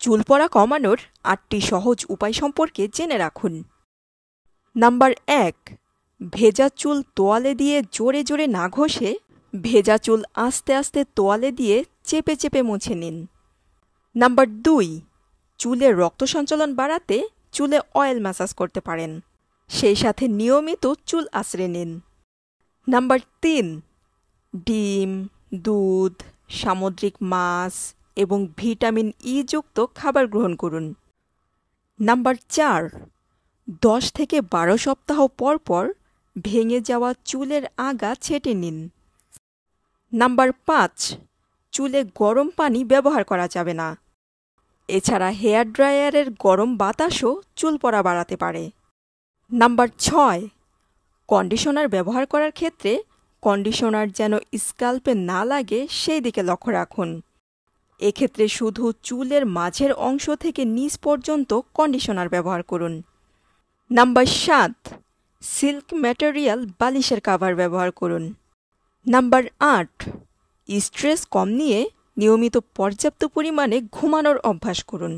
চুল পড়া কমানোর ৮টি সহজ উপায় সম্পর্কে জেনে রাখুন। নাম্বার ১, ভেজা চুল তোয়ালে দিয়ে জোরে জোরে না ঘষে ভেজা চুল আস্তে আস্তে তোয়ালে দিয়ে চেপে চেপে মুছে নিন। নাম্বার ২, চুলে রক্ত সঞ্চালন বাড়াতে চুলে অয়েল ম্যাসাজ করতে পারেন, সেই সাথে নিয়মিত চুল আঁচড়ে নিন। নাম্বার ৩, ডিম, দুধ, সামুদ্রিক মাছ এবং ভিটামিন ই যুক্ত খাবার গ্রহণ করুন। নাম্বার ৪, ১০ থেকে ১২ সপ্তাহ পর পর ভেঙে যাওয়া চুলের আগা ছেঁটে নিন। নাম্বার ৫, চুলে গরম পানি ব্যবহার করা যাবে না। এছাড়া হেয়ার ড্রায়ারের গরম বাতাসও চুল পড়া বাড়াতে পারে। নাম্বার ৬, কন্ডিশনার ব্যবহার করার ক্ষেত্রে কন্ডিশনার যেন স্ক্যাল্পে না লাগে সেই দিকে লক্ষ্য রাখুন। এক্ষেত্রে শুধু চুলের মাঝের অংশ থেকে নিচ পর্যন্ত কন্ডিশনার ব্যবহার করুন। নাম্বার ৭, সিল্ক ম্যাটেরিয়াল বালিশের কাভার ব্যবহার করুন। নাম্বার ৮, স্ট্রেস কম নিয়ে নিয়মিত পর্যাপ্ত পরিমাণে ঘুমানোর অভ্যাস করুন।